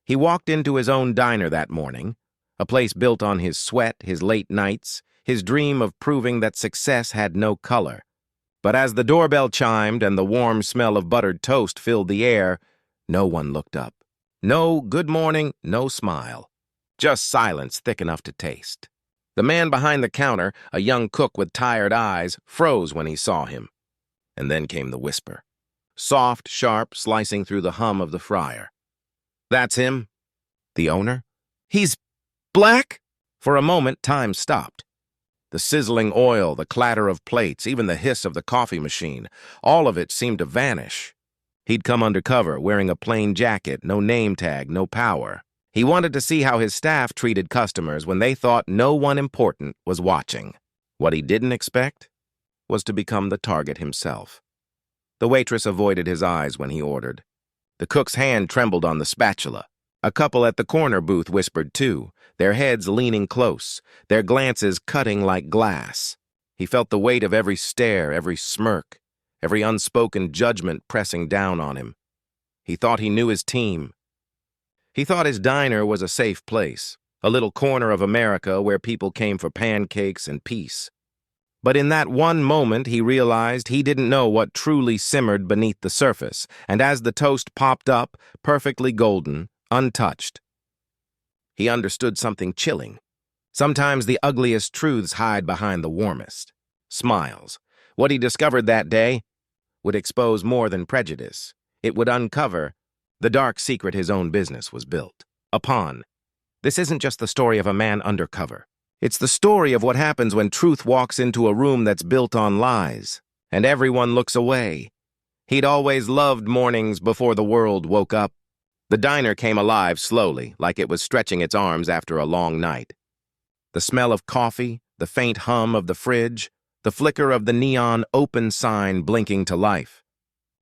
He walked into his own diner that morning, a place built on his sweat, his late nights, his dream of proving that success had no color. But as the doorbell chimed and the warm smell of buttered toast filled the air, no one looked up. No good morning, no smile. Just silence thick enough to taste. The man behind the counter, a young cook with tired eyes, froze when he saw him. And then came the whisper. Soft, sharp, slicing through the hum of the fryer. "That's him? The owner? He's black?" For a moment, time stopped. The sizzling oil, the clatter of plates, even the hiss of the coffee machine, all of it seemed to vanish. He'd come undercover, wearing a plain jacket, no name tag, no power. He wanted to see how his staff treated customers when they thought no one important was watching. What he didn't expect was to become the target himself. The waitress avoided his eyes when he ordered. The cook's hand trembled on the spatula. A couple at the corner booth whispered too, their heads leaning close, their glances cutting like glass. He felt the weight of every stare, every smirk, every unspoken judgment pressing down on him. He thought he knew his team. He thought his diner was a safe place, a little corner of America where people came for pancakes and peace. But in that one moment, he realized he didn't know what truly simmered beneath the surface, and as the toast popped up, perfectly golden, untouched, he understood something chilling. Sometimes the ugliest truths hide behind the warmest. Smiles. What he discovered that day would expose more than prejudice. It would uncover the dark secret his own business was built upon. This isn't just the story of a man undercover. It's the story of what happens when truth walks into a room that's built on lies, and everyone looks away. He'd always loved mornings before the world woke up. The diner came alive slowly, like it was stretching its arms after a long night. The smell of coffee, the faint hum of the fridge, the flicker of the neon open sign blinking to life.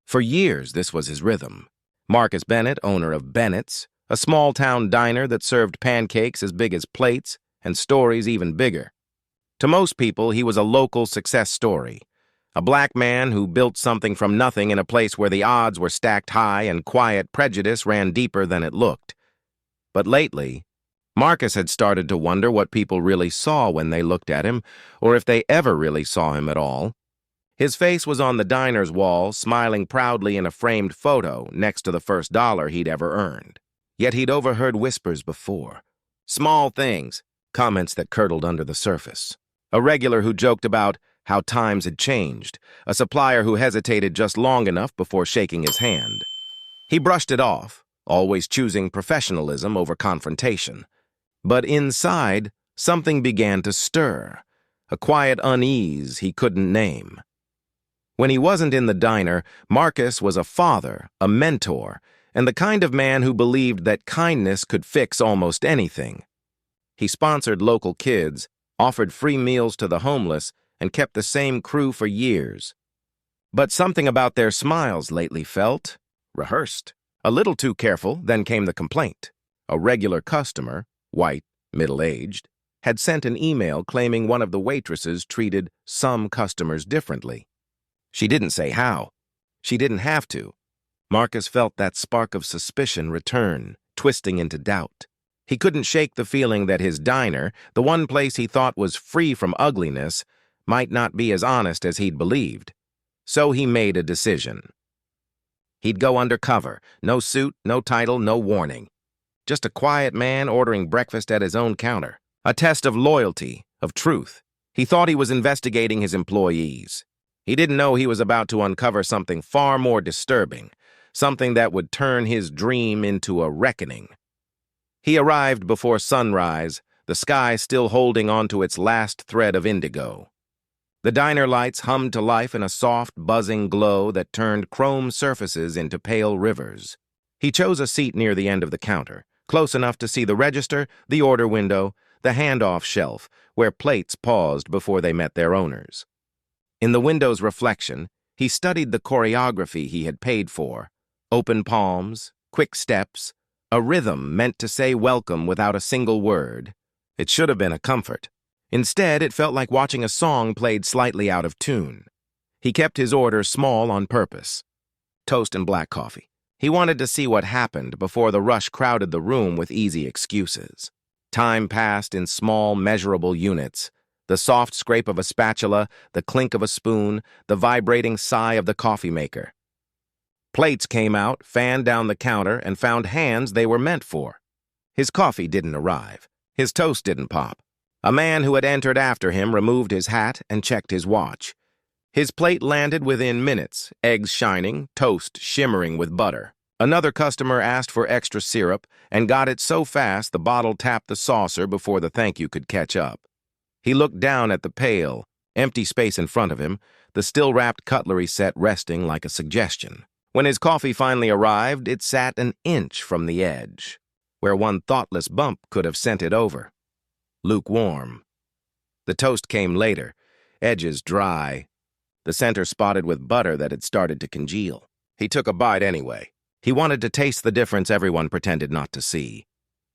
For years, this was his rhythm. Marcus Bennett, owner of Bennett's, a small-town diner that served pancakes as big as plates and stories even bigger. To most people, he was a local success story. A black man who built something from nothing in a place where the odds were stacked high and quiet prejudice ran deeper than it looked. But lately, Marcus had started to wonder what people really saw when they looked at him, or if they ever really saw him at all. His face was on the diner's wall, smiling proudly in a framed photo next to the first dollar he'd ever earned. Yet he'd overheard whispers before. Small things, comments that curdled under the surface. A regular who joked about how times had changed, a supplier who hesitated just long enough before shaking his hand. He brushed it off, always choosing professionalism over confrontation. But inside, something began to stir, a quiet unease he couldn't name. When he wasn't in the diner, Marcus was a father, a mentor, and the kind of man who believed that kindness could fix almost anything. He sponsored local kids, offered free meals to the homeless, and kept the same crew for years. But something about their smiles lately felt rehearsed. A little too careful, then came the complaint. A regular customer, white, middle-aged, had sent an email claiming one of the waitresses treated some customers differently. She didn't say how. She didn't have to. Marcus felt that spark of suspicion return, twisting into doubt. He couldn't shake the feeling that his diner, the one place he thought was free from ugliness, might not be as honest as he'd believed. So he made a decision. He'd go undercover, no suit, no title, no warning. Just a quiet man ordering breakfast at his own counter. A test of loyalty, of truth. He thought he was investigating his employees. He didn't know he was about to uncover something far more disturbing, something that would turn his dream into a reckoning. He arrived before sunrise, the sky still holding onto its last thread of indigo. The diner lights hummed to life in a soft, buzzing glow that turned chrome surfaces into pale rivers. He chose a seat near the end of the counter, close enough to see the register, the order window, the handoff shelf, where plates paused before they met their owners. In the window's reflection, he studied the choreography he had paid for. Open palms, quick steps, a rhythm meant to say welcome without a single word. It should have been a comfort. Instead, it felt like watching a song played slightly out of tune. He kept his order small on purpose. Toast and black coffee. He wanted to see what happened before the rush crowded the room with easy excuses. Time passed in small, measurable units. The soft scrape of a spatula, the clink of a spoon, the vibrating sigh of the coffee maker. Plates came out, fanned down the counter, and found hands they were meant for. His coffee didn't arrive. His toast didn't pop. A man who had entered after him removed his hat and checked his watch. His plate landed within minutes, eggs shining, toast shimmering with butter. Another customer asked for extra syrup and got it so fast the bottle tapped the saucer before the thank you could catch up. He looked down at the pale, empty space in front of him, the still-wrapped cutlery set resting like a suggestion. When his coffee finally arrived, it sat an inch from the edge, where one thoughtless bump could have sent it over. Lukewarm. The toast came later, edges dry, the center spotted with butter that had started to congeal. He took a bite anyway. He wanted to taste the difference everyone pretended not to see.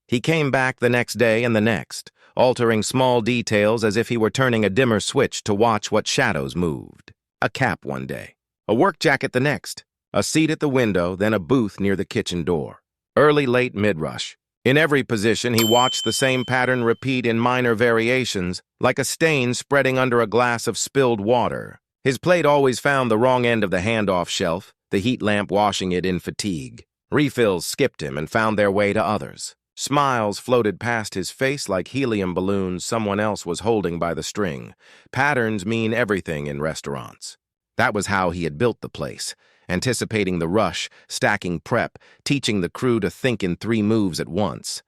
He came back the next day and the next, altering small details as if he were turning a dimmer switch to watch what shadows moved. A cap one day, a work jacket the next, a seat at the window, then a booth near the kitchen door. Early, late, mid-rush. In every position, he watched the same pattern repeat in minor variations, like a stain spreading under a glass of spilled water. His plate always found the wrong end of the handoff shelf, the heat lamp washing it in fatigue. Refills skipped him and found their way to others. Smiles floated past his face like helium balloons someone else was holding by the string. Patterns mean everything in restaurants. That was how he had built the place, anticipating the rush, stacking prep, teaching the crew to think in 3 moves at once.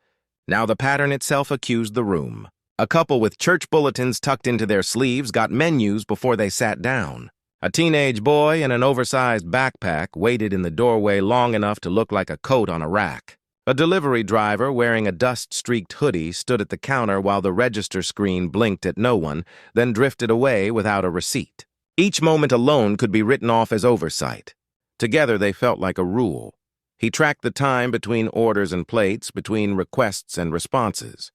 Now the pattern itself accused the room. A couple with church bulletins tucked into their sleeves got menus before they sat down. A teenage boy in an oversized backpack waited in the doorway long enough to look like a coat on a rack. A delivery driver wearing a dust-streaked hoodie stood at the counter while the register screen blinked at no one, then drifted away without a receipt. Each moment alone could be written off as oversight. Together they felt like a rule. He tracked the time between orders and plates, between requests and responses.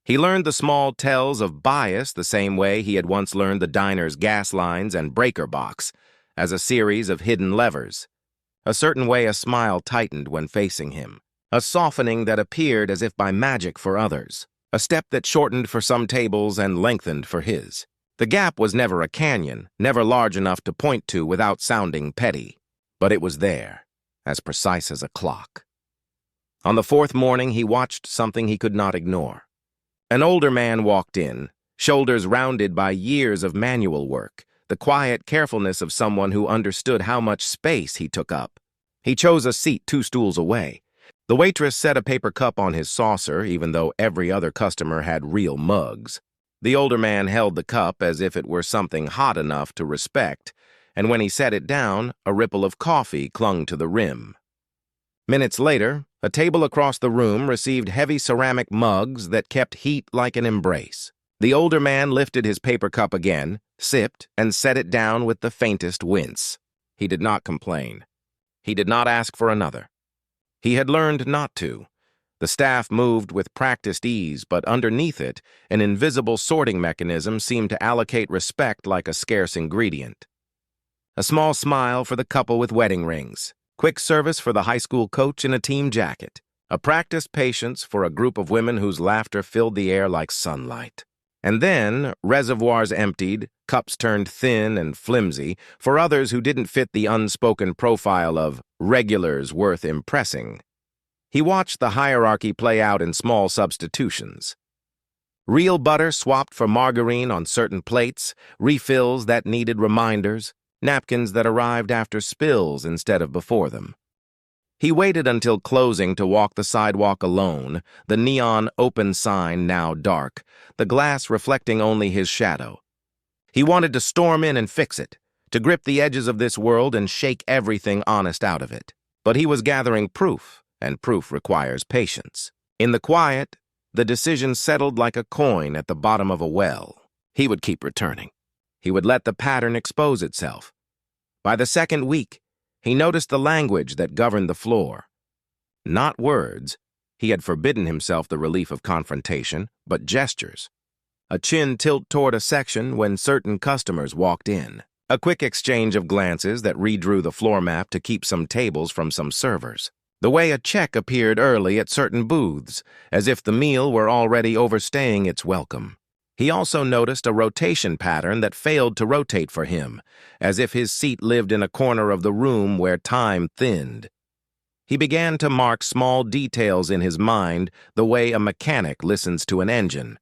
He learned the small tells of bias the same way he had once learned the diner's gas lines and breaker box, as a series of hidden levers. A certain way a smile tightened when facing him, a softening that appeared as if by magic for others, a step that shortened for some tables and lengthened for his. The gap was never a canyon, never large enough to point to without sounding petty, but it was there, as precise as a clock. On the 4th morning, he watched something he could not ignore. An older man walked in, shoulders rounded by years of manual work, the quiet carefulness of someone who understood how much space he took up. He chose a seat 2 stools away. The waitress set a paper cup on his saucer, even though every other customer had real mugs. The older man held the cup as if it were something hot enough to respect, and when he set it down, a ripple of coffee clung to the rim. Minutes later, a table across the room received heavy ceramic mugs that kept heat like an embrace. The older man lifted his paper cup again, sipped, and set it down with the faintest wince. He did not complain. He did not ask for another. He had learned not to. The staff moved with practiced ease, but underneath it, an invisible sorting mechanism seemed to allocate respect like a scarce ingredient. A small smile for the couple with wedding rings. Quick service for the high school coach in a team jacket. A practiced patience for a group of women whose laughter filled the air like sunlight. And then, reservoirs emptied, cups turned thin and flimsy for others who didn't fit the unspoken profile of regulars worth impressing. He watched the hierarchy play out in small substitutions. Real butter swapped for margarine on certain plates, refills that needed reminders, napkins that arrived after spills instead of before them. He waited until closing to walk the sidewalk alone, the neon open sign now dark, the glass reflecting only his shadow. He wanted to storm in and fix it, to grip the edges of this world and shake everything honest out of it. But he was gathering proof, and proof requires patience. In the quiet, the decision settled like a coin at the bottom of a well. He would keep returning. He would let the pattern expose itself. By the 2nd week, he noticed the language that governed the floor. Not words. He had forbidden himself the relief of confrontation, but gestures. A chin tilt toward a section when certain customers walked in. A quick exchange of glances that redrew the floor map to keep some tables from some servers. The way a check appeared early at certain booths, as if the meal were already overstaying its welcome. He also noticed a rotation pattern that failed to rotate for him, as if his seat lived in a corner of the room where time thinned. He began to mark small details in his mind the way a mechanic listens to an engine.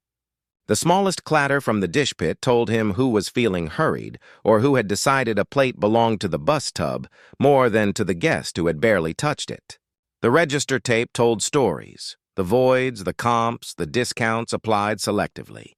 The smallest clatter from the dish pit told him who was feeling hurried or who had decided a plate belonged to the bus tub more than to the guest who had barely touched it. The register tape told stories, the voids, the comps, the discounts applied selectively.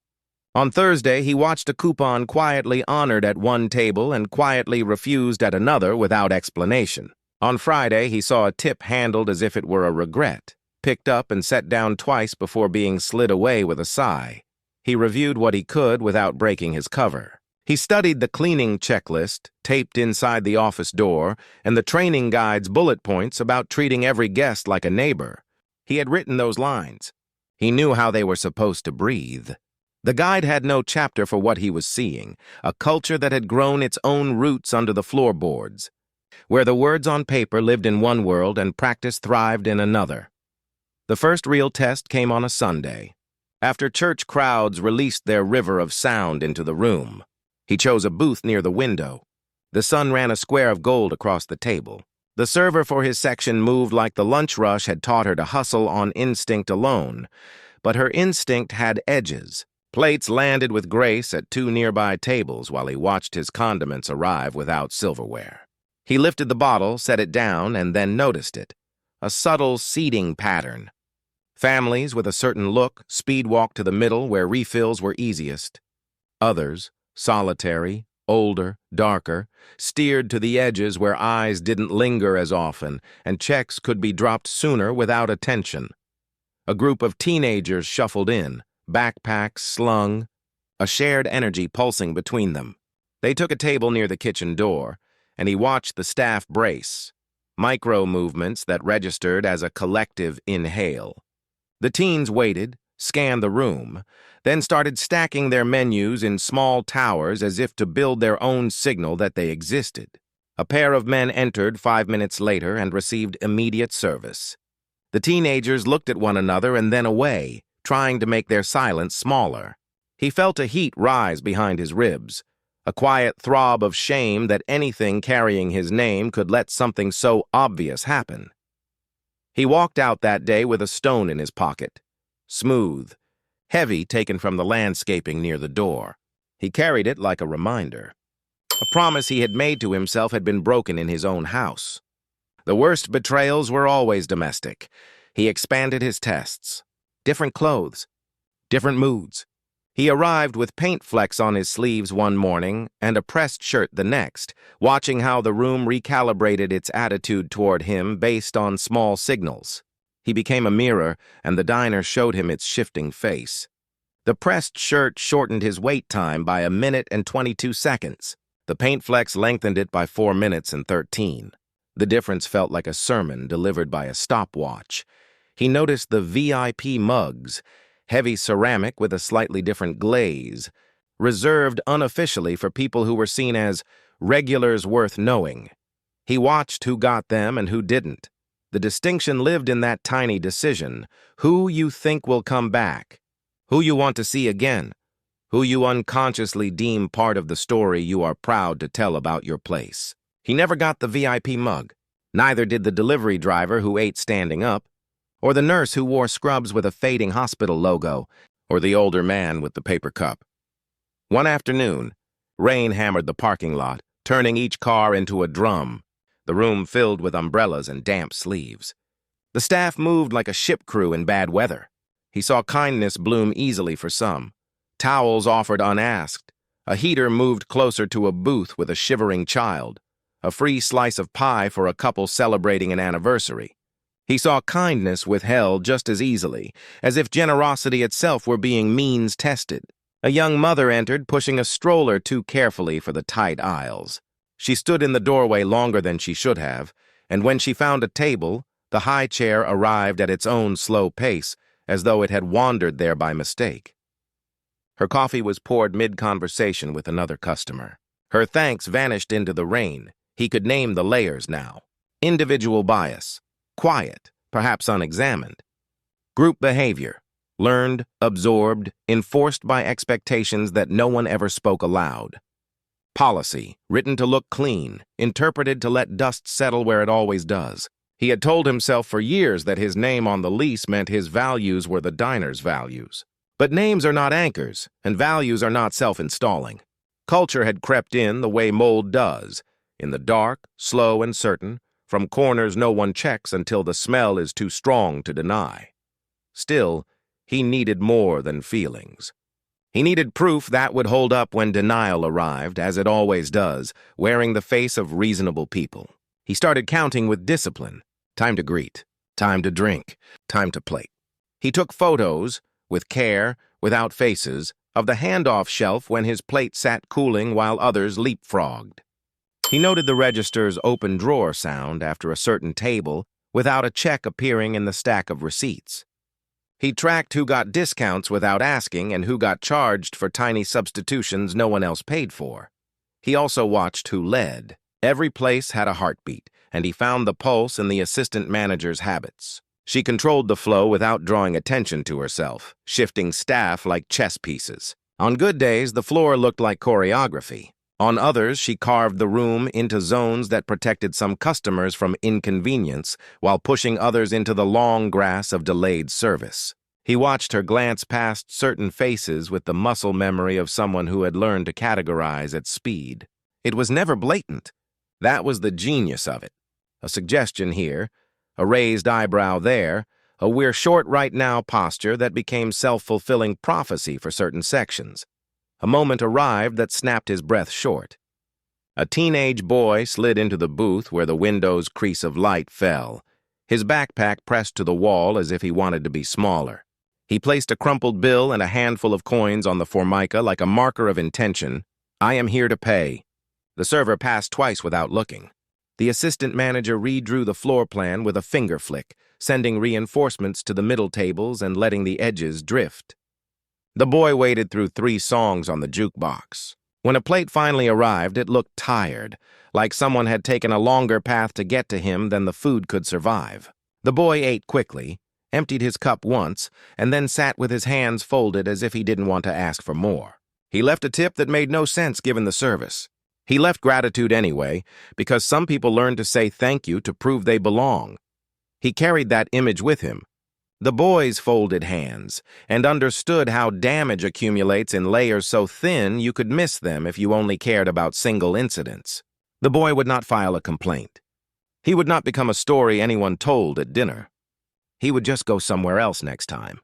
On Thursday, he watched a coupon quietly honored at one table and quietly refused at another without explanation. On Friday, he saw a tip handled as if it were a regret, picked up and set down twice before being slid away with a sigh. He reviewed what he could without breaking his cover. He studied the cleaning checklist taped inside the office door and the training guide's bullet points about treating every guest like a neighbor. He had written those lines. He knew how they were supposed to breathe. The guide had no chapter for what he was seeing, a culture that had grown its own roots under the floorboards, where the words on paper lived in one world and practice thrived in another. The first real test came on a Sunday, after church crowds released their river of sound into the room. He chose a booth near the window. The sun ran a square of gold across the table. The server for his section moved like the lunch rush had taught her to hustle on instinct alone, but her instinct had edges. Plates landed with grace at two nearby tables while he watched his condiments arrive without silverware. He lifted the bottle, set it down, and then noticed it. A subtle seating pattern. Families with a certain look speed-walked to the middle where refills were easiest. Others, solitary, older, darker, steered to the edges where eyes didn't linger as often and checks could be dropped sooner without attention. A group of teenagers shuffled in, backpacks slung, a shared energy pulsing between them. They took a table near the kitchen door, and he watched the staff brace, micro movements that registered as a collective inhale. The teens waited, scanned the room, then started stacking their menus in small towers as if to build their own signal that they existed. A pair of men entered 5 minutes later and received immediate service. The teenagers looked at one another and then away, trying to make their silence smaller. He felt a heat rise behind his ribs, a quiet throb of shame that anything carrying his name could let something so obvious happen. He walked out that day with a stone in his pocket, smooth, heavy taken from the landscaping near the door. He carried it like a reminder. A promise he had made to himself had been broken in his own house. The worst betrayals were always domestic. He expanded his tests. Different clothes, different moods. He arrived with paint flecks on his sleeves one morning and a pressed shirt the next, watching how the room recalibrated its attitude toward him based on small signals. He became a mirror, and the diner showed him its shifting face. The pressed shirt shortened his wait time by 1 minute and 22 seconds. The paint flecks lengthened it by 4 minutes and 13. The difference felt like a sermon delivered by a stopwatch. He noticed the VIP mugs, heavy ceramic with a slightly different glaze, reserved unofficially for people who were seen as regulars worth knowing. He watched who got them and who didn't. The distinction lived in that tiny decision: who you think will come back, who you want to see again, who you unconsciously deem part of the story you are proud to tell about your place. He never got the VIP mug. Neither did the delivery driver who ate standing up, or the nurse who wore scrubs with a fading hospital logo, or the older man with the paper cup. One afternoon, rain hammered the parking lot, turning each car into a drum, the room filled with umbrellas and damp sleeves. The staff moved like a ship crew in bad weather. He saw kindness bloom easily for some. Towels offered unasked. A heater moved closer to a booth with a shivering child. A free slice of pie for a couple celebrating an anniversary. He saw kindness withheld just as easily, as if generosity itself were being means-tested. A young mother entered, pushing a stroller too carefully for the tight aisles. She stood in the doorway longer than she should have, and when she found a table, the high chair arrived at its own slow pace, as though it had wandered there by mistake. Her coffee was poured mid-conversation with another customer. Her thanks vanished into the rain. He could name the layers now. Individual bias. Quiet, perhaps unexamined. Group behavior. Learned, absorbed, enforced by expectations that no one ever spoke aloud. Policy, written to look clean, interpreted to let dust settle where it always does. He had told himself for years that his name on the lease meant his values were the diner's values. But names are not anchors, and values are not self-installing. Culture had crept in the way mold does, in the dark, slow and certain, from corners no one checks until the smell is too strong to deny. Still, he needed more than feelings. He needed proof that would hold up when denial arrived, as it always does, wearing the face of reasonable people. He started counting with discipline. Time to greet, time to drink, time to plate. He took photos, with care, without faces, of the handoff shelf when his plate sat cooling while others leapfrogged. He noted the register's open drawer sound after a certain table without a check appearing in the stack of receipts. He tracked who got discounts without asking and who got charged for tiny substitutions no one else paid for. He also watched who led. Every place had a heartbeat, and he found the pulse in the assistant manager's habits. She controlled the flow without drawing attention to herself, shifting staff like chess pieces. On good days, the floor looked like choreography. On others, she carved the room into zones that protected some customers from inconvenience while pushing others into the long grass of delayed service. He watched her glance past certain faces with the muscle memory of someone who had learned to categorize at speed. It was never blatant. That was the genius of it. A suggestion here, a raised eyebrow there, a "we're short right now" posture that became self-fulfilling prophecy for certain sections. A moment arrived that snapped his breath short. A teenage boy slid into the booth where the window's crease of light fell, his backpack pressed to the wall as if he wanted to be smaller. He placed a crumpled bill and a handful of coins on the formica like a marker of intention. "I am here to pay." The server passed twice without looking. The assistant manager redrew the floor plan with a finger flick, sending reinforcements to the middle tables and letting the edges drift. The boy waded through 3 songs on the jukebox. When a plate finally arrived, it looked tired, like someone had taken a longer path to get to him than the food could survive. The boy ate quickly, emptied his cup once, and then sat with his hands folded as if he didn't want to ask for more. He left a tip that made no sense given the service. He left gratitude anyway, because some people learn to say thank you to prove they belong. He carried that image with him. The boys folded hands and understood how damage accumulates in layers so thin you could miss them if you only cared about single incidents. The boy would not file a complaint. He would not become a story anyone told at dinner. He would just go somewhere else next time.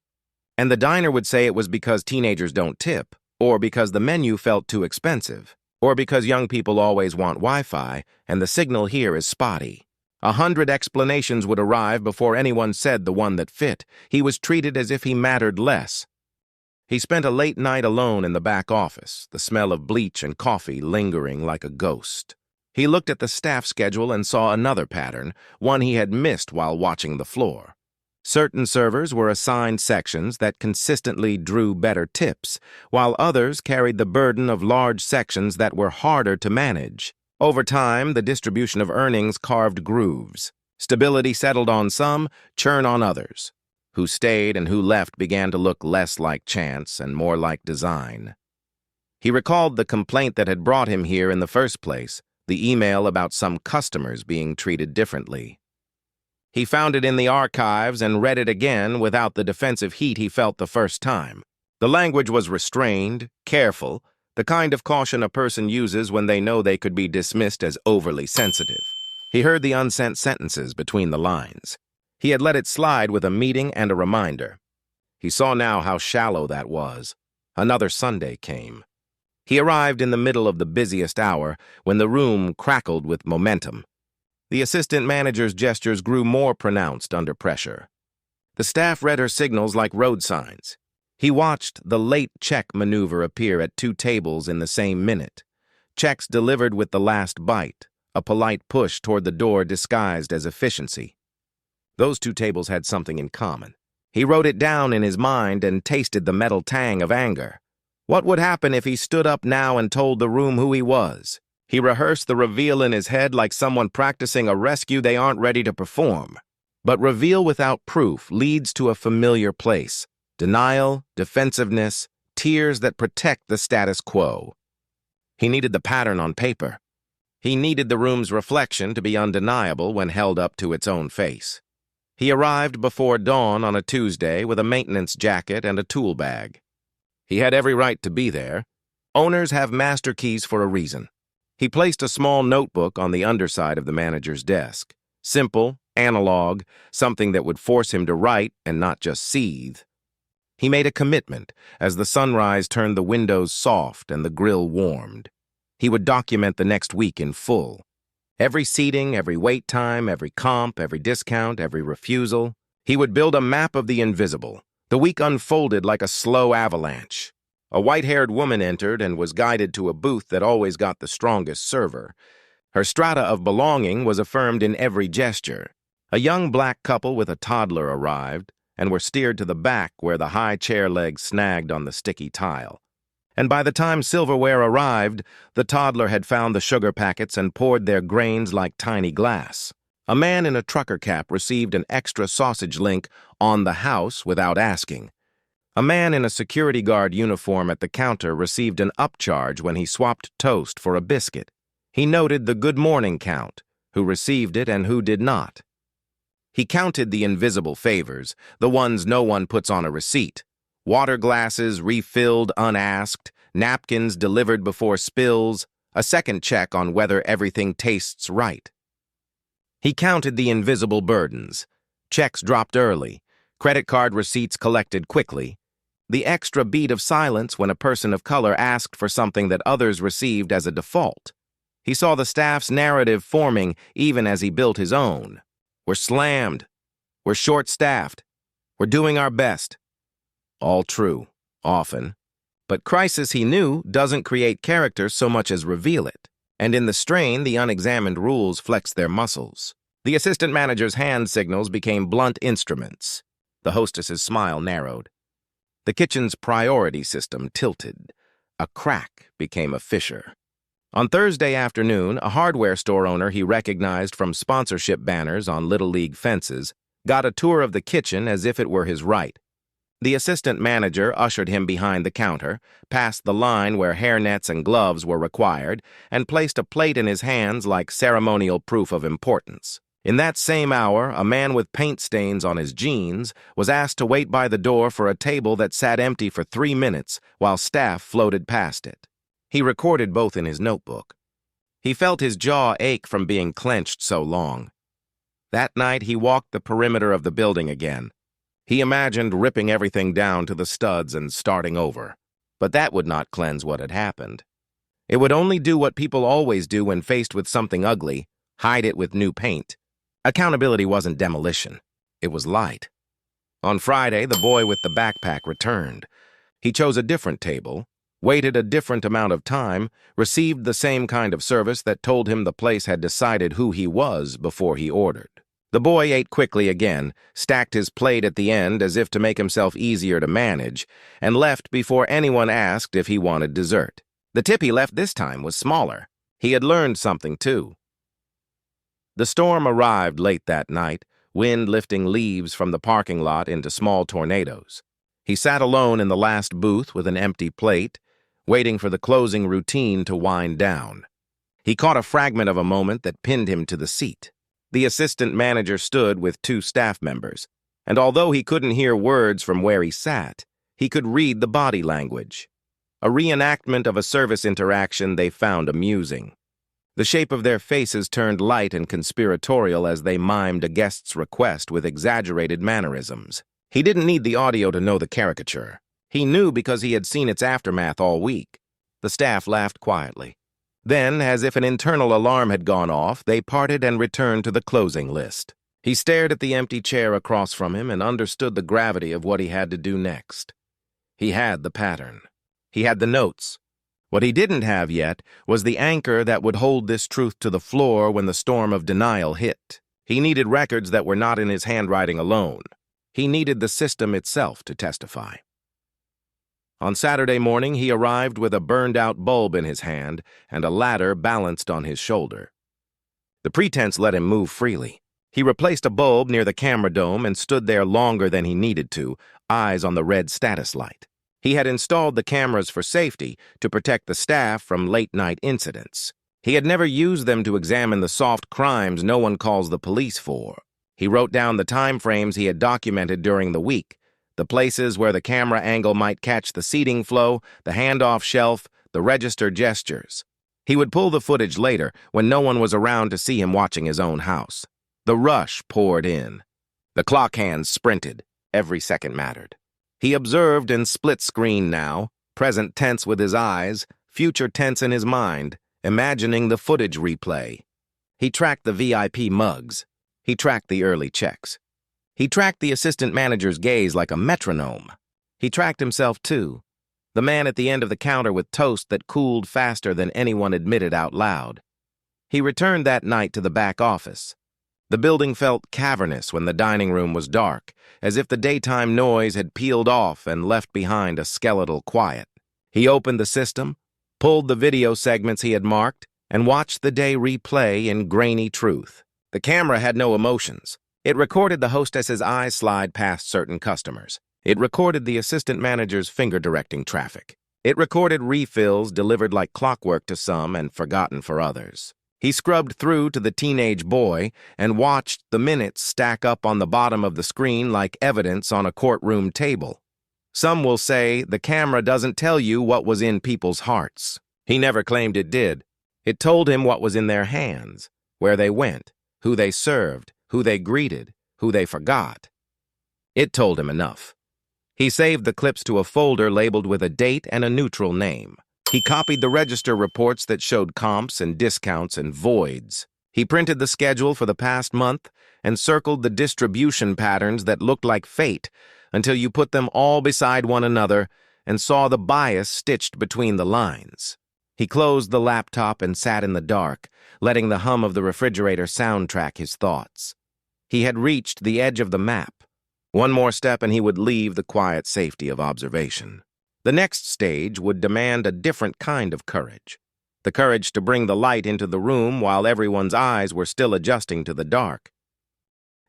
And the diner would say it was because teenagers don't tip, or because the menu felt too expensive, or because young people always want Wi-Fi and the signal here is spotty. 100 explanations would arrive before anyone said the one that fit. He was treated as if he mattered less. He spent a late night alone in the back office, the smell of bleach and coffee lingering like a ghost. He looked at the staff schedule and saw another pattern, one he had missed while watching the floor. Certain servers were assigned sections that consistently drew better tips, while others carried the burden of large sections that were harder to manage. Over time, the distribution of earnings carved grooves. Stability settled on some, churn on others. Who stayed and who left began to look less like chance and more like design. He recalled the complaint that had brought him here in the first place, the email about some customers being treated differently. He found it in the archives and read it again without the defensive heat he felt the first time. The language was restrained, careful, the kind of caution a person uses when they know they could be dismissed as overly sensitive. He heard the unsent sentences between the lines. He had let it slide with a meeting and a reminder. He saw now how shallow that was. Another Sunday came. He arrived in the middle of the busiest hour when the room crackled with momentum. The assistant manager's gestures grew more pronounced under pressure. The staff read her signals like road signs. He watched the late check maneuver appear at 2 tables in the same minute. Checks delivered with the last bite, a polite push toward the door disguised as efficiency. Those 2 tables had something in common. He wrote it down in his mind and tasted the metal tang of anger. What would happen if he stood up now and told the room who he was? He rehearsed the reveal in his head like someone practicing a rescue they aren't ready to perform. But reveal without proof leads to a familiar place: denial, defensiveness, tears that protect the status quo. He needed the pattern on paper. He needed the room's reflection to be undeniable when held up to its own face. He arrived before dawn on a Tuesday with a maintenance jacket and a tool bag. He had every right to be there. Owners have master keys for a reason. He placed a small notebook on the underside of the manager's desk. Simple, analog, something that would force him to write and not just seethe. He made a commitment as the sunrise turned the windows soft and the grill warmed. He would document the next week in full. Every seating, every wait time, every comp, every discount, every refusal. He would build a map of the invisible. The week unfolded like a slow avalanche. A white-haired woman entered and was guided to a booth that always got the strongest server. Her strata of belonging was affirmed in every gesture. A young black couple with a toddler arrived and were steered to the back where the high chair legs snagged on the sticky tile. And by the time silverware arrived, the toddler had found the sugar packets and poured their grains like tiny glass. A man in a trucker cap received an extra sausage link on the house without asking. A man in a security guard uniform at the counter received an upcharge when he swapped toast for a biscuit. He noted the good morning count, who received it and who did not. He counted the invisible favors, the ones no one puts on a receipt. Water glasses refilled unasked, napkins delivered before spills, a second check on whether everything tastes right. He counted the invisible burdens. Checks dropped early, credit card receipts collected quickly, the extra beat of silence when a person of color asked for something that others received as a default. He saw the staff's narrative forming even as he built his own. We're slammed. We're short-staffed. We're doing our best. All true, often. But crisis, he knew, doesn't create character so much as reveal it. And in the strain, the unexamined rules flexed their muscles. The assistant manager's hand signals became blunt instruments. The hostess's smile narrowed. The kitchen's priority system tilted. A crack became a fissure. On Thursday afternoon, a hardware store owner he recognized from sponsorship banners on Little League fences got a tour of the kitchen as if it were his right. The assistant manager ushered him behind the counter, past the line where hairnets and gloves were required, and placed a plate in his hands like ceremonial proof of importance. In that same hour, a man with paint stains on his jeans was asked to wait by the door for a table that sat empty for 3 minutes while staff floated past it. He recorded both in his notebook. He felt his jaw ache from being clenched so long. That night, he walked the perimeter of the building again. He imagined ripping everything down to the studs and starting over. But that would not cleanse what had happened. It would only do what people always do when faced with something ugly: hide it with new paint. Accountability wasn't demolition. It was light. On Friday, the boy with the backpack returned. He chose a different table, waited a different amount of time, received the same kind of service that told him the place had decided who he was before he ordered. The boy ate quickly again, stacked his plate at the end as if to make himself easier to manage, and left before anyone asked if he wanted dessert. The tip he left this time was smaller. He had learned something, too. The storm arrived late that night, wind lifting leaves from the parking lot into small tornadoes. He sat alone in the last booth with an empty plate, waiting for the closing routine to wind down. He caught a fragment of a moment that pinned him to the seat. The assistant manager stood with 2 staff members, and although he couldn't hear words from where he sat, he could read the body language. A reenactment of a service interaction they found amusing. The shape of their faces turned light and conspiratorial as they mimed a guest's request with exaggerated mannerisms. He didn't need the audio to know the caricature. He knew because he had seen its aftermath all week. The staff laughed quietly. Then, as if an internal alarm had gone off, they parted and returned to the closing list. He stared at the empty chair across from him and understood the gravity of what he had to do next. He had the pattern. He had the notes. What he didn't have yet was the anchor that would hold this truth to the floor when the storm of denial hit. He needed records that were not in his handwriting alone. He needed the system itself to testify. On Saturday morning, he arrived with a burned-out bulb in his hand and a ladder balanced on his shoulder. The pretense let him move freely. He replaced a bulb near the camera dome and stood there longer than he needed to, eyes on the red status light. He had installed the cameras for safety to protect the staff from late-night incidents. He had never used them to examine the soft crimes no one calls the police for. He wrote down the time frames he had documented during the week, the places where the camera angle might catch the seating flow, the handoff shelf, the register gestures. He would pull the footage later when no one was around to see him watching his own house. The rush poured in. The clock hands sprinted. Every second mattered. He observed and split-screen now, present tense with his eyes, future tense in his mind, imagining the footage replay. He tracked the VIP mugs. He tracked the early checks. He tracked the assistant manager's gaze like a metronome. He tracked himself, too. The man at the end of the counter with toast that cooled faster than anyone admitted out loud. He returned that night to the back office. The building felt cavernous when the dining room was dark, as if the daytime noise had peeled off and left behind a skeletal quiet. He opened the system, pulled the video segments he had marked, and watched the day replay in grainy truth. The camera had no emotions. It recorded the hostess's eyes slide past certain customers. It recorded the assistant manager's finger-directing traffic. It recorded refills delivered like clockwork to some and forgotten for others. He scrubbed through to the teenage boy and watched the minutes stack up on the bottom of the screen like evidence on a courtroom table. Some will say the camera doesn't tell you what was in people's hearts. He never claimed it did. It told him what was in their hands, where they went, who they served, who they greeted, who they forgot. It told him enough. He saved the clips to a folder labeled with a date and a neutral name. He copied the register reports that showed comps and discounts and voids. He printed the schedule for the past month and circled the distribution patterns that looked like fate until you put them all beside one another and saw the bias stitched between the lines. He closed the laptop and sat in the dark, letting the hum of the refrigerator soundtrack his thoughts. He had reached the edge of the map. One more step and he would leave the quiet safety of observation. The next stage would demand a different kind of courage. The courage to bring the light into the room while everyone's eyes were still adjusting to the dark.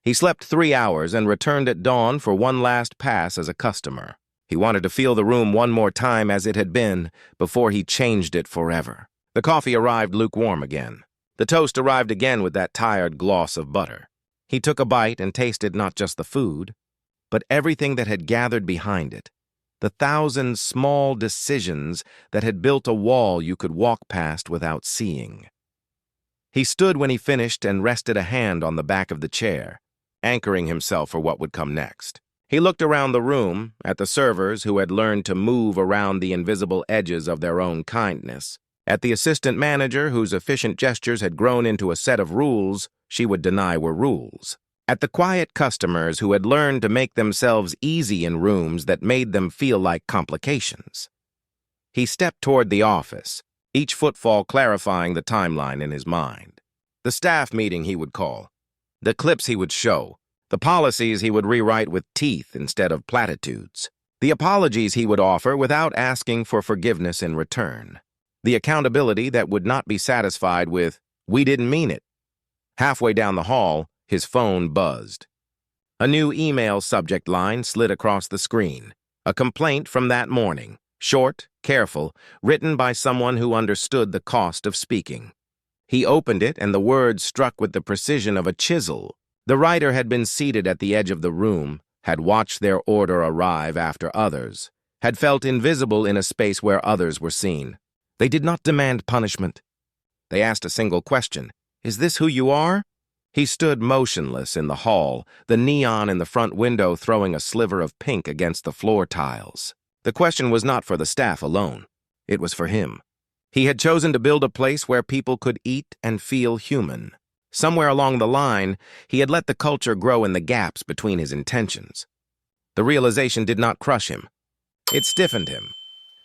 He slept 3 hours and returned at dawn for one last pass as a customer. He wanted to feel the room one more time as it had been before he changed it forever. The coffee arrived lukewarm again. The toast arrived again with that tired gloss of butter. He took a bite and tasted not just the food, but everything that had gathered behind it, the 1,000 small decisions that had built a wall you could walk past without seeing. He stood when he finished and rested a hand on the back of the chair, anchoring himself for what would come next. He looked around the room, at the servers who had learned to move around the invisible edges of their own kindness, at the assistant manager whose efficient gestures had grown into a set of rules she would deny were rules, at the quiet customers who had learned to make themselves easy in rooms that made them feel like complications. He stepped toward the office, each footfall clarifying the timeline in his mind. The staff meeting he would call, the clips he would show, the policies he would rewrite with teeth instead of platitudes, the apologies he would offer without asking for forgiveness in return, the accountability that would not be satisfied with, "We didn't mean it." Halfway down the hall, his phone buzzed. A new email subject line slid across the screen. A complaint from that morning, short, careful, written by someone who understood the cost of speaking. He opened it and the words struck with the precision of a chisel. The writer had been seated at the edge of the room, had watched their order arrive after others, had felt invisible in a space where others were seen. They did not demand punishment. They asked a single question. "Is this who you are?" He stood motionless in the hall, the neon in the front window throwing a sliver of pink against the floor tiles. The question was not for the staff alone. It was for him. He had chosen to build a place where people could eat and feel human. Somewhere along the line, he had let the culture grow in the gaps between his intentions. The realization did not crush him. It stiffened him.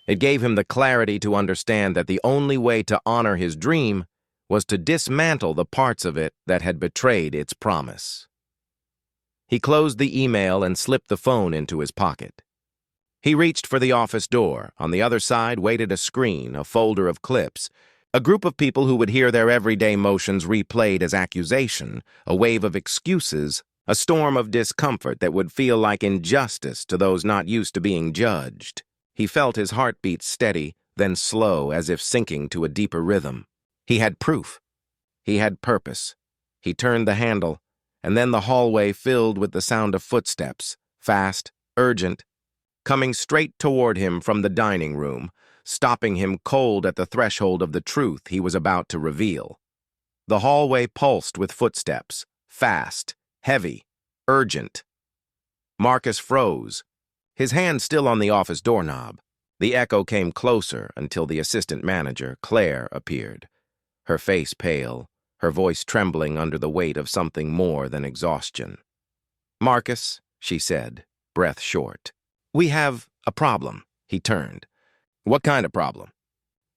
It gave him the clarity to understand that the only way to honor his dream was to dismantle the parts of it that had betrayed its promise. He closed the email and slipped the phone into his pocket. He reached for the office door. On the other side waited a screen, a folder of clips, a group of people who would hear their everyday motions replayed as accusation, a wave of excuses, a storm of discomfort that would feel like injustice to those not used to being judged. He felt his heartbeat steady, then slow, as if sinking to a deeper rhythm. He had proof. He had purpose. He turned the handle, and then the hallway filled with the sound of footsteps, fast, urgent, coming straight toward him from the dining room, stopping him cold at the threshold of the truth he was about to reveal. The hallway pulsed with footsteps, fast, heavy, urgent. Marcus froze, his hand still on the office doorknob. The echo came closer until the assistant manager, Claire, appeared, her face pale, her voice trembling under the weight of something more than exhaustion. "Marcus," she said, breath short. "We have a problem." He turned. "What kind of problem?"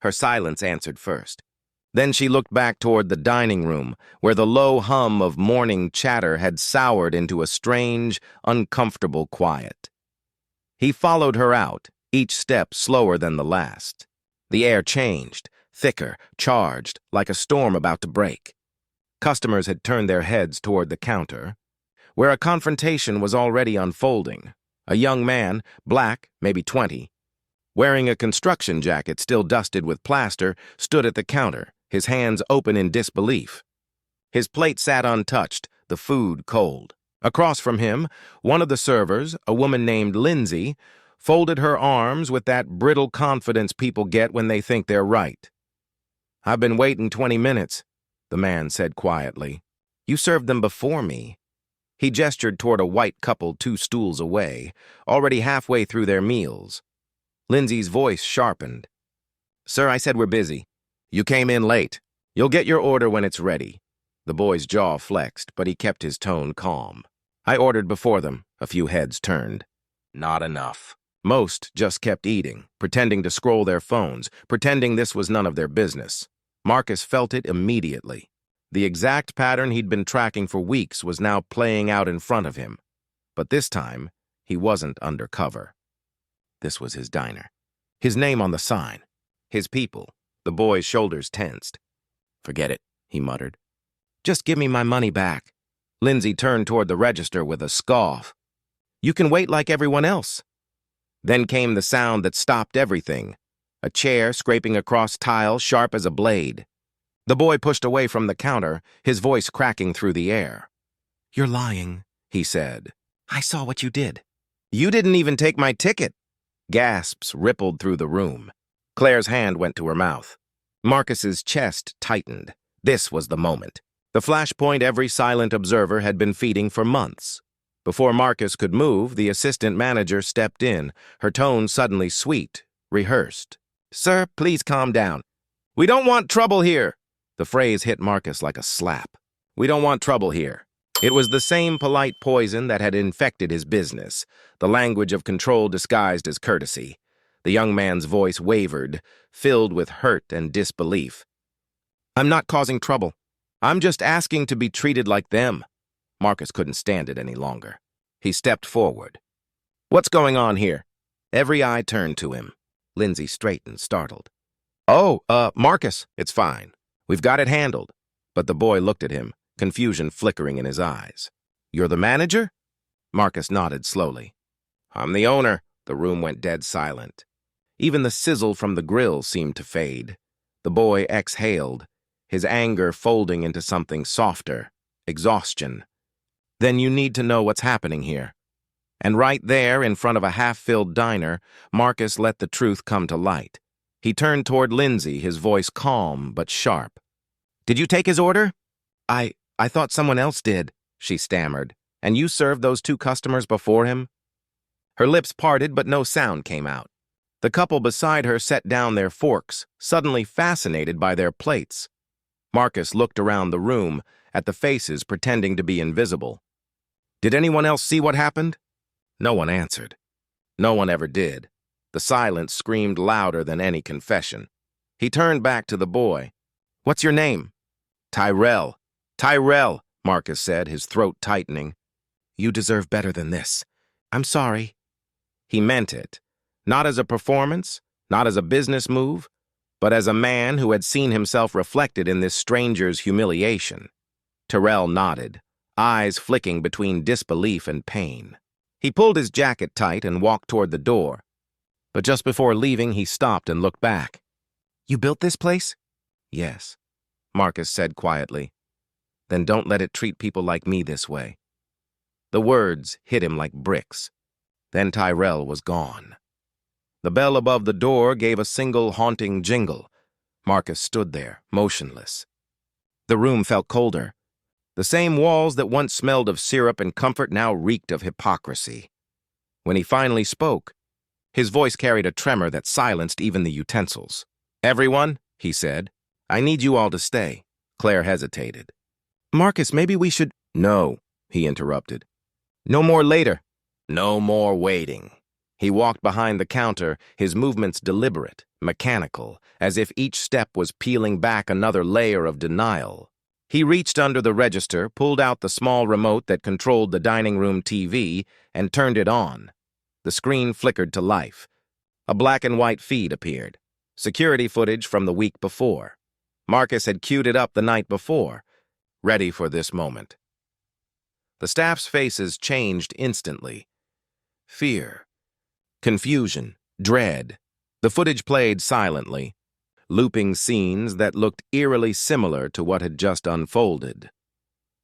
Her silence answered first. Then she looked back toward the dining room, where the low hum of morning chatter had soured into a strange, uncomfortable quiet. He followed her out, each step slower than the last. The air changed, thicker, charged, like a storm about to break. Customers had turned their heads toward the counter, where a confrontation was already unfolding. A young man, black, maybe 20, wearing a construction jacket still dusted with plaster, stood at the counter, his hands open in disbelief. His plate sat untouched, the food cold. Across from him, one of the servers, a woman named Lindsay, folded her arms with that brittle confidence people get when they think they're right. "I've been waiting 20 minutes, the man said quietly. "You served them before me." He gestured toward a white couple 2 stools away, already halfway through their meals. Lindsay's voice sharpened. "Sir, I said we're busy. You came in late. You'll get your order when it's ready." The boy's jaw flexed, but he kept his tone calm. "I ordered before them." A few heads turned. Not enough. Most just kept eating, pretending to scroll their phones, pretending this was none of their business. Marcus felt it immediately. The exact pattern he'd been tracking for weeks was now playing out in front of him. But this time, he wasn't undercover. This was his diner. His name on the sign. His people. The boy's shoulders tensed. "Forget it," he muttered. "Just give me my money back." Lindsay turned toward the register with a scoff. "You can wait like everyone else." Then came the sound that stopped everything. A chair scraping across tile sharp as a blade. The boy pushed away from the counter, his voice cracking through the air. "You're lying," he said. "I saw what you did." "You didn't even take my ticket." Gasps rippled through the room. Claire's hand went to her mouth. Marcus's chest tightened. This was the moment. The flashpoint every silent observer had been feeding for months. Before Marcus could move, the assistant manager stepped in, her tone suddenly sweet, rehearsed. "Sir, please calm down. We don't want trouble here." The phrase hit Marcus like a slap. "We don't want trouble here." It was the same polite poison that had infected his business, the language of control disguised as courtesy. The young man's voice wavered, filled with hurt and disbelief. "I'm not causing trouble. I'm just asking to be treated like them." Marcus couldn't stand it any longer. He stepped forward. "What's going on here?" Every eye turned to him. Lindsay straightened, startled. "Oh, Marcus, it's fine. We've got it handled." But the boy looked at him, confusion flickering in his eyes. "You're the manager?" Marcus nodded slowly. "I'm the owner." The room went dead silent. Even the sizzle from the grill seemed to fade. The boy exhaled, his anger folding into something softer, exhaustion. "Then you need to know what's happening here." And right there, in front of a half-filled diner, Marcus let the truth come to light. He turned toward Lindsay, his voice calm but sharp. "Did you take his order?" I thought someone else did," she stammered. "And you served those 2 customers before him?" Her lips parted, but no sound came out. The couple beside her set down their forks, suddenly fascinated by their plates. Marcus looked around the room, at the faces pretending to be invisible. "Did anyone else see what happened?" No one answered. No one ever did. The silence screamed louder than any confession. He turned back to the boy. "What's your name?" "Tyrell." "Tyrell," Marcus said, his throat tightening. "You deserve better than this. I'm sorry." He meant it. Not as a performance, not as a business move, but as a man who had seen himself reflected in this stranger's humiliation. Terrell nodded, eyes flicking between disbelief and pain. He pulled his jacket tight and walked toward the door, but just before leaving, he stopped and looked back. "You built this place?" "Yes," Marcus said quietly. "Then don't let it treat people like me this way." The words hit him like bricks. Then Tyrell was gone. The bell above the door gave a single haunting jingle. Marcus stood there, motionless. The room felt colder. The same walls that once smelled of syrup and comfort now reeked of hypocrisy. When he finally spoke, his voice carried a tremor that silenced even the utensils. "Everyone," he said, "I need you all to stay." Claire hesitated. "Marcus, maybe we should—" "No," he interrupted. "No more later. No more waiting." He walked behind the counter, his movements deliberate, mechanical, as if each step was peeling back another layer of denial. He reached under the register, pulled out the small remote that controlled the dining room TV, and turned it on. The screen flickered to life. A black and white feed appeared. Security footage from the week before. Marcus had queued it up the night before, ready for this moment. The staff's faces changed instantly. Fear, confusion, dread. The footage played silently, looping scenes that looked eerily similar to what had just unfolded.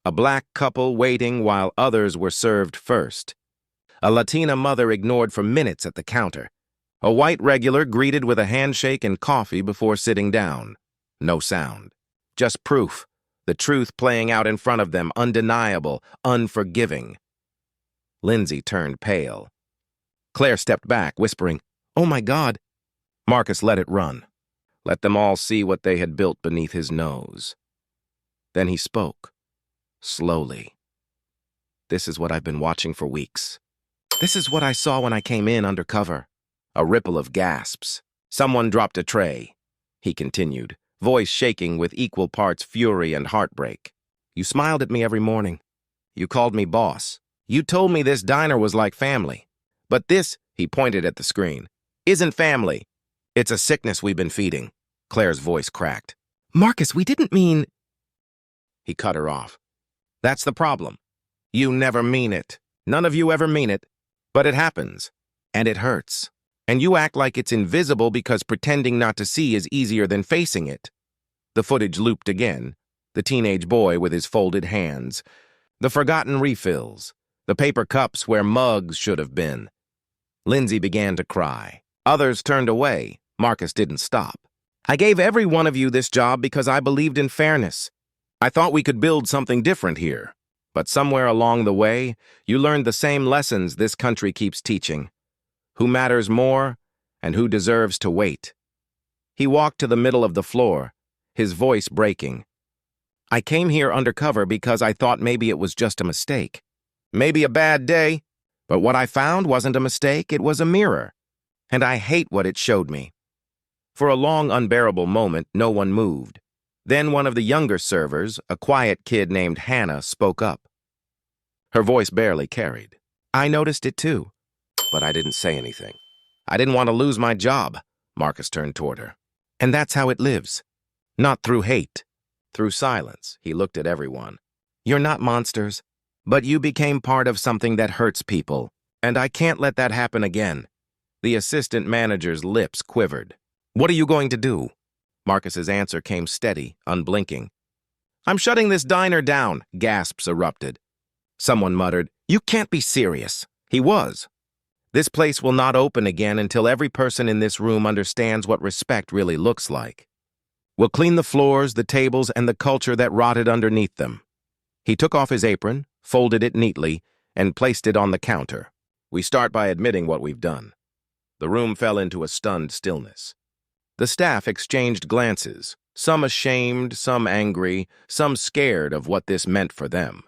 A black couple waiting while others were served first. A Latina mother ignored for minutes at the counter. A white regular greeted with a handshake and coffee before sitting down. No sound. Just proof. The truth playing out in front of them, undeniable, unforgiving. Lindsay turned pale. Claire stepped back, whispering, "Oh my God." Marcus let it run. Let them all see what they had built beneath his nose. Then he spoke, slowly. "This is what I've been watching for weeks. This is what I saw when I came in undercover." A ripple of gasps. Someone dropped a tray. He continued, voice shaking with equal parts fury and heartbreak. "You smiled at me every morning. You called me boss. You told me this diner was like family. But this," he pointed at the screen, "isn't family. It's a sickness we've been feeding." Claire's voice cracked. "Marcus, we didn't mean—" He cut her off. "That's the problem. You never mean it. None of you ever mean it. But it happens. And it hurts. And you act like it's invisible because pretending not to see is easier than facing it." The footage looped again. The teenage boy with his folded hands. The forgotten refills. The paper cups where mugs should have been. Lindsay began to cry. Others turned away. Marcus didn't stop. "I gave every one of you this job because I believed in fairness. I thought we could build something different here. But somewhere along the way, you learned the same lessons this country keeps teaching. Who matters more, and who deserves to wait." He walked to the middle of the floor, his voice breaking. "I came here undercover because I thought maybe it was just a mistake. Maybe a bad day. But what I found wasn't a mistake, it was a mirror. And I hate what it showed me." For a long, unbearable moment, no one moved. Then one of the younger servers, a quiet kid named Hannah, spoke up. Her voice barely carried. "I noticed it too. But I didn't say anything. I didn't want to lose my job." Marcus turned toward her. "And that's how it lives. Not through hate. Through silence." He looked at everyone. "You're not monsters, but you became part of something that hurts people. And I can't let that happen again." The assistant manager's lips quivered. "What are you going to do?" Marcus's answer came steady, unblinking. "I'm shutting this diner down," gasps erupted. Someone muttered, "You can't be serious." He was. "This place will not open again until every person in this room understands what respect really looks like. We'll clean the floors, the tables, and the culture that rotted underneath them." He took off his apron, folded it neatly, and placed it on the counter. "We start by admitting what we've done." The room fell into a stunned stillness. The staff exchanged glances, some ashamed, some angry, some scared of what this meant for them.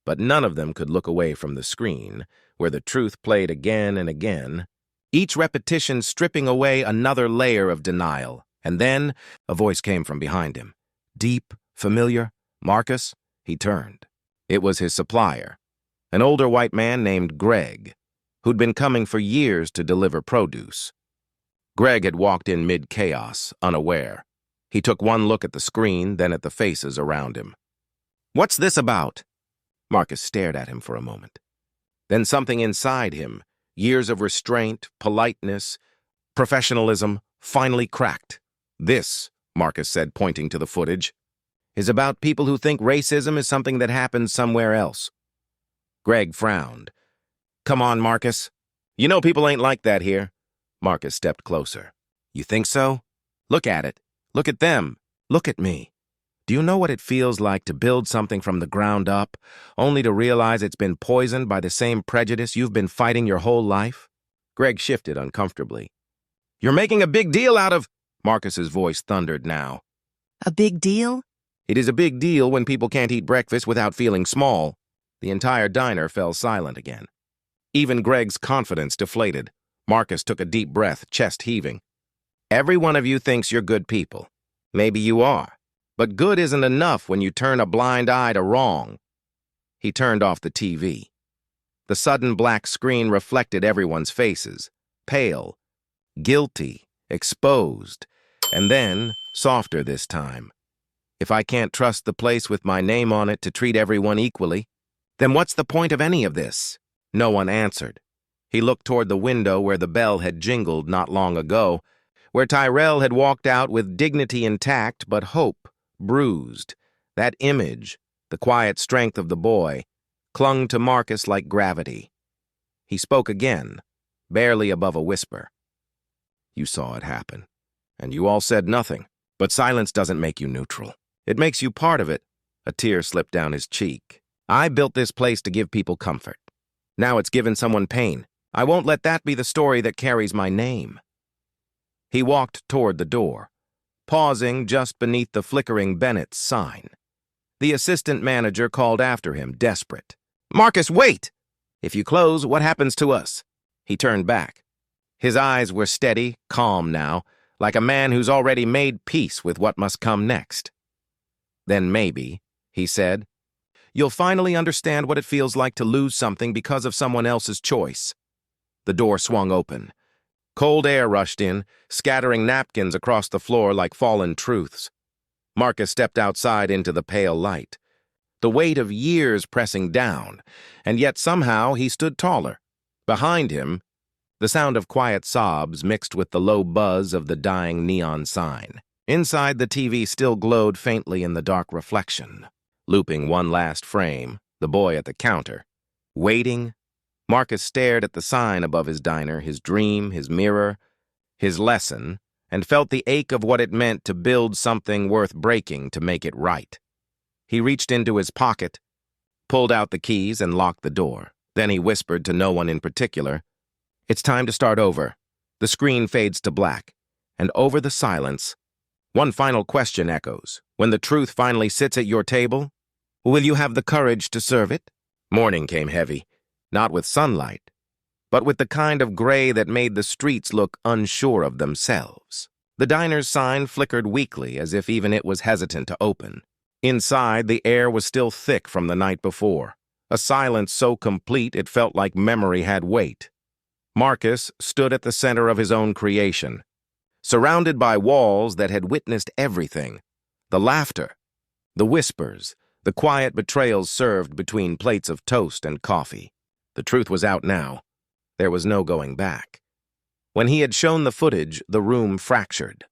But none of them could look away from the screen, where the truth played again and again, each repetition stripping away another layer of denial. And then a voice came from behind him. Deep, familiar. "Marcus?" He turned. It was his supplier, an older white man named Greg, who'd been coming for years to deliver produce. Greg had walked in mid-chaos, unaware. He took one look at the screen, then at the faces around him. "What's this about?" Marcus stared at him for a moment. Then something inside him, years of restraint, politeness, professionalism, finally cracked. "This," Marcus said, pointing to the footage, "is about people who think racism is something that happens somewhere else." Greg frowned. "Come on, Marcus. You know people ain't like that here." Marcus stepped closer. "You think so? Look at it. Look at them. Look at me. Do you know what it feels like to build something from the ground up, only to realize it's been poisoned by the same prejudice you've been fighting your whole life?" Greg shifted uncomfortably. "You're making a big deal out of—" Marcus's voice thundered now. A big deal? "It is a big deal when people can't eat breakfast without feeling small." The entire diner fell silent again. Even Greg's confidence deflated. Marcus took a deep breath, chest heaving. "Every one of you thinks you're good people. Maybe you are. But good isn't enough when you turn a blind eye to wrong." He turned off the TV. The sudden black screen reflected everyone's faces, pale, guilty, exposed, and then, softer this time. "If I can't trust the place with my name on it to treat everyone equally, then what's the point of any of this?" No one answered. He looked toward the window where the bell had jingled not long ago, where Tyrell had walked out with dignity intact but hope bruised. That image, the quiet strength of the boy, clung to Marcus like gravity. He spoke again, barely above a whisper. "You saw it happen, and you all said nothing. But silence doesn't make you neutral. It makes you part of it." A tear slipped down his cheek. "I built this place to give people comfort. Now it's given someone pain. I won't let that be the story that carries my name." He walked toward the door, pausing just beneath the flickering Bennett's sign. The assistant manager called after him, desperate. "Marcus, wait! If you close, what happens to us?" He turned back. His eyes were steady, calm now, like a man who's already made peace with what must come next. "Then maybe," he said, "you'll finally understand what it feels like to lose something because of someone else's choice." The door swung open. Cold air rushed in, scattering napkins across the floor like fallen truths. Marcus stepped outside into the pale light. The weight of years pressing down, and yet somehow he stood taller. Behind him, the sound of quiet sobs mixed with the low buzz of the dying neon sign. Inside, the TV still glowed faintly in the dark reflection. Looping one last frame, the boy at the counter. Waiting, Marcus stared at the sign above his diner, his dream, his mirror, his lesson, and felt the ache of what it meant to build something worth breaking to make it right. He reached into his pocket, pulled out the keys, and locked the door. Then he whispered to no one in particular, "It's time to start over." The screen fades to black, and over the silence, one final question echoes. When the truth finally sits at your table, will you have the courage to serve it? Morning came heavy, not with sunlight, but with the kind of gray that made the streets look unsure of themselves. The diner's sign flickered weakly, as if even it was hesitant to open. Inside, the air was still thick from the night before, a silence so complete it felt like memory had weight. Marcus stood at the center of his own creation, surrounded by walls that had witnessed everything: the laughter, the whispers, the quiet betrayals served between plates of toast and coffee. The truth was out now. There was no going back. When he had shown the footage, the room fractured.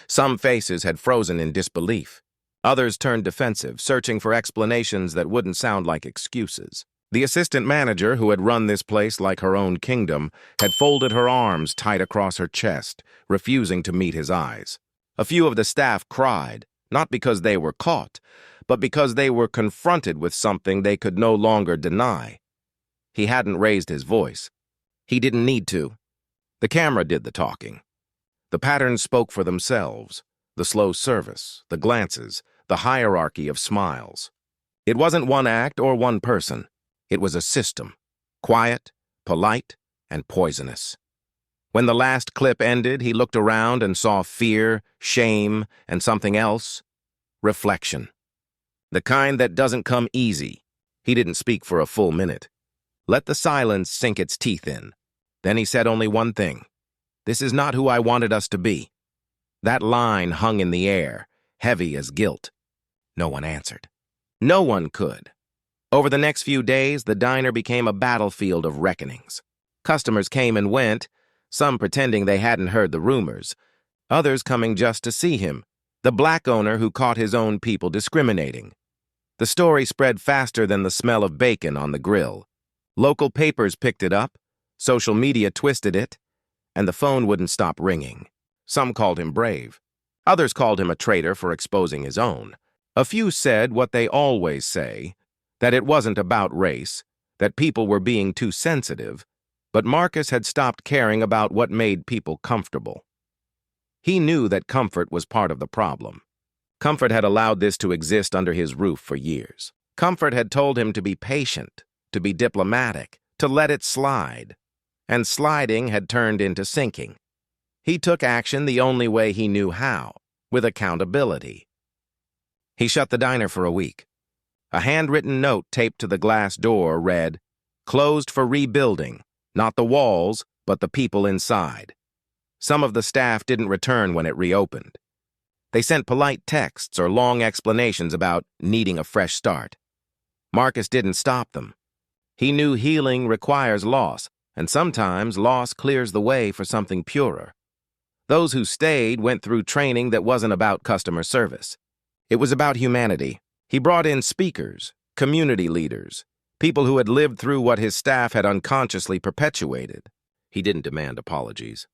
Some faces had frozen in disbelief. Others turned defensive, searching for explanations that wouldn't sound like excuses. The assistant manager, who had run this place like her own kingdom, had folded her arms tight across her chest, refusing to meet his eyes. A few of the staff cried, not because they were caught, but because they were confronted with something they could no longer deny. He hadn't raised his voice. He didn't need to. The camera did the talking. The patterns spoke for themselves. The slow service, the glances, the hierarchy of smiles. It wasn't one act or one person. It was a system, quiet, polite, and poisonous. When the last clip ended, he looked around and saw fear, shame, and something else: reflection. The kind that doesn't come easy. He didn't speak for a full minute. Let the silence sink its teeth in. Then he said only one thing. "This is not who I wanted us to be." That line hung in the air, heavy as guilt. No one answered. No one could. Over the next few days, the diner became a battlefield of reckonings. Customers came and went, some pretending they hadn't heard the rumors, others coming just to see him, the black owner who caught his own people discriminating. The story spread faster than the smell of bacon on the grill. Local papers picked it up, social media twisted it, and the phone wouldn't stop ringing. Some called him brave. Others called him a traitor for exposing his own. A few said what they always say, that it wasn't about race, that people were being too sensitive, but Marcus had stopped caring about what made people comfortable. He knew that comfort was part of the problem. Comfort had allowed this to exist under his roof for years. Comfort had told him to be patient, to be diplomatic, to let it slide. And sliding had turned into sinking. He took action the only way he knew how, with accountability. He shut the diner for a week. A handwritten note taped to the glass door read, "Closed for rebuilding, not the walls, but the people inside." Some of the staff didn't return when it reopened. They sent polite texts or long explanations about needing a fresh start. Marcus didn't stop them. He knew healing requires loss, and sometimes loss clears the way for something purer. Those who stayed went through training that wasn't about customer service. It was about humanity. He brought in speakers, community leaders, people who had lived through what his staff had unconsciously perpetuated. He didn't demand apologies.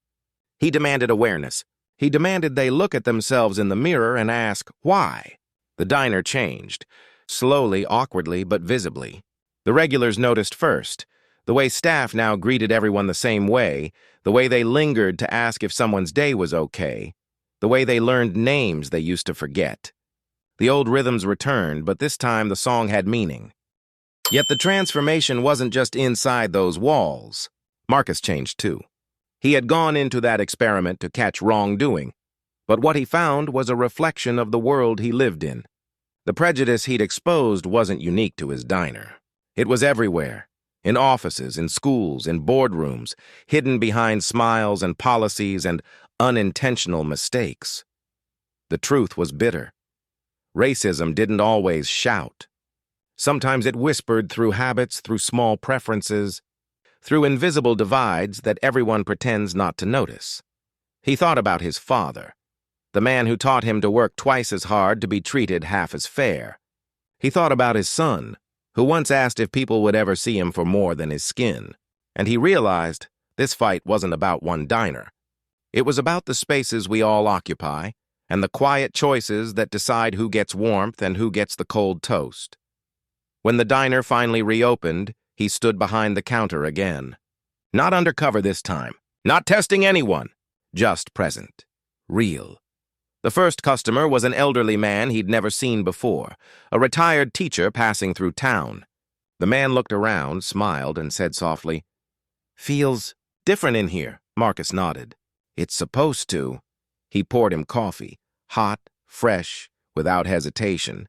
He demanded awareness. He demanded they look at themselves in the mirror and ask, why? The diner changed, slowly, awkwardly, but visibly. The regulars noticed first, the way staff now greeted everyone the same way, the way they lingered to ask if someone's day was okay, the way they learned names they used to forget. The old rhythms returned, but this time the song had meaning. Yet the transformation wasn't just inside those walls. Marcus changed too. He had gone into that experiment to catch wrongdoing, but what he found was a reflection of the world he lived in. The prejudice he'd exposed wasn't unique to his diner. It was everywhere, in offices, in schools, in boardrooms, hidden behind smiles and policies and unintentional mistakes. The truth was bitter. Racism didn't always shout. Sometimes it whispered through habits, through small preferences, through invisible divides that everyone pretends not to notice. He thought about his father, the man who taught him to work twice as hard to be treated half as fair. He thought about his son, who once asked if people would ever see him for more than his skin. And he realized this fight wasn't about one diner. It was about the spaces we all occupy and the quiet choices that decide who gets warmth and who gets the cold toast. When the diner finally reopened, he stood behind the counter again. Not undercover this time, not testing anyone, just present, real. The first customer was an elderly man he'd never seen before, a retired teacher passing through town. The man looked around, smiled, and said softly, "Feels different in here." Marcus nodded. "It's supposed to." He poured him coffee, hot, fresh, without hesitation.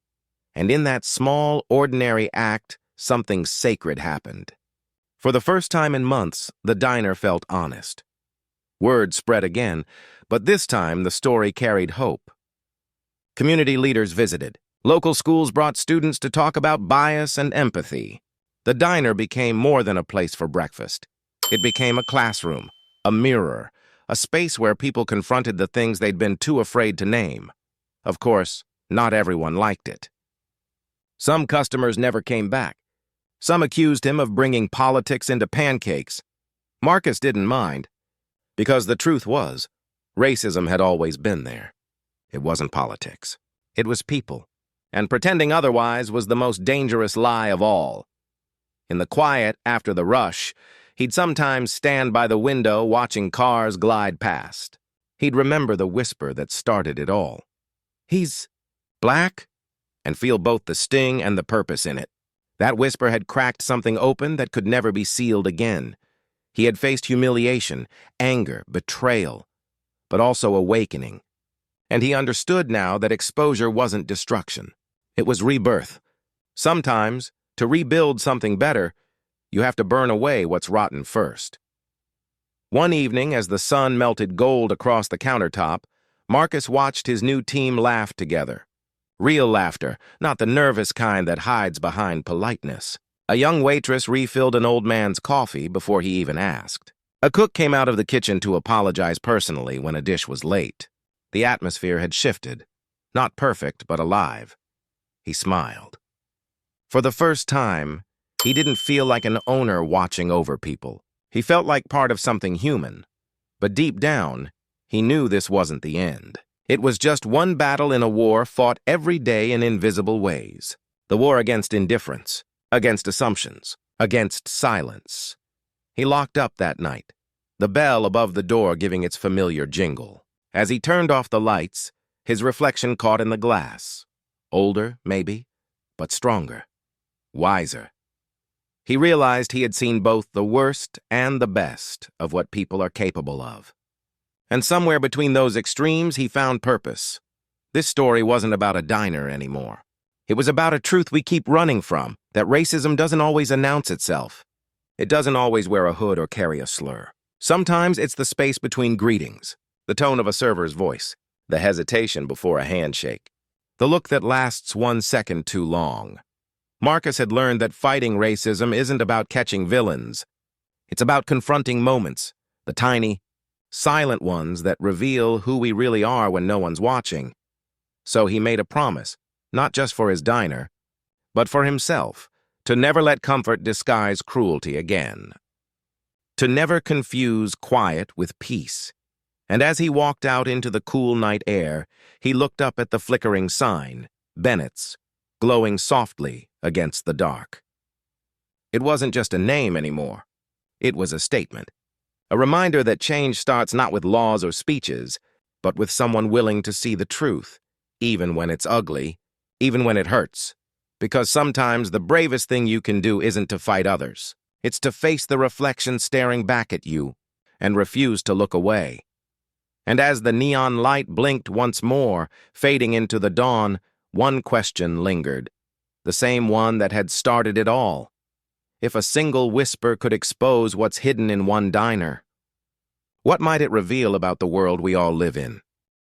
And in that small, ordinary act, something sacred happened. For the first time in months, the diner felt honest. Word spread again, but this time the story carried hope. Community leaders visited. Local schools brought students to talk about bias and empathy. The diner became more than a place for breakfast. It became a classroom, a mirror, a space where people confronted the things they'd been too afraid to name. Of course, not everyone liked it. Some customers never came back. Some accused him of bringing politics into pancakes. Marcus didn't mind, because the truth was, racism had always been there. It wasn't politics. It was people, and pretending otherwise was the most dangerous lie of all. In the quiet after the rush, he'd sometimes stand by the window watching cars glide past. He'd remember the whisper that started it all. "He's black?" and feel both the sting and the purpose in it. That whisper had cracked something open that could never be sealed again. He had faced humiliation, anger, betrayal, but also awakening. And he understood now that exposure wasn't destruction. It was rebirth. Sometimes, to rebuild something better, you have to burn away what's rotten first. One evening, as the sun melted gold across the countertop, Marcus watched his new team laugh together. Real laughter, not the nervous kind that hides behind politeness. A young waitress refilled an old man's coffee before he even asked. A cook came out of the kitchen to apologize personally when a dish was late. The atmosphere had shifted. Not perfect, but alive. He smiled. For the first time, he didn't feel like an owner watching over people. He felt like part of something human. But deep down, he knew this wasn't the end. It was just one battle in a war fought every day in invisible ways. The war against indifference, against assumptions, against silence. He locked up that night, the bell above the door giving its familiar jingle. As he turned off the lights, his reflection caught in the glass. Older, maybe, but stronger, wiser. He realized he had seen both the worst and the best of what people are capable of. And somewhere between those extremes, he found purpose. This story wasn't about a diner anymore. It was about a truth we keep running from, that racism doesn't always announce itself. It doesn't always wear a hood or carry a slur. Sometimes it's the space between greetings, the tone of a server's voice, the hesitation before a handshake, the look that lasts 1 second too long. Marcus had learned that fighting racism isn't about catching villains. It's about confronting moments, the tiny, silent ones that reveal who we really are when no one's watching. So he made a promise, not just for his diner, but for himself, to never let comfort disguise cruelty again. To never confuse quiet with peace. And as he walked out into the cool night air, he looked up at the flickering sign, Bennett's, glowing softly against the dark. It wasn't just a name anymore. It was a statement. A reminder that change starts not with laws or speeches, but with someone willing to see the truth, even when it's ugly, even when it hurts. Because sometimes the bravest thing you can do isn't to fight others. It's to face the reflection staring back at you and refuse to look away. And as the neon light blinked once more, fading into the dawn, one question lingered, the same one that had started it all. If a single whisper could expose what's hidden in one diner, what might it reveal about the world we all live in?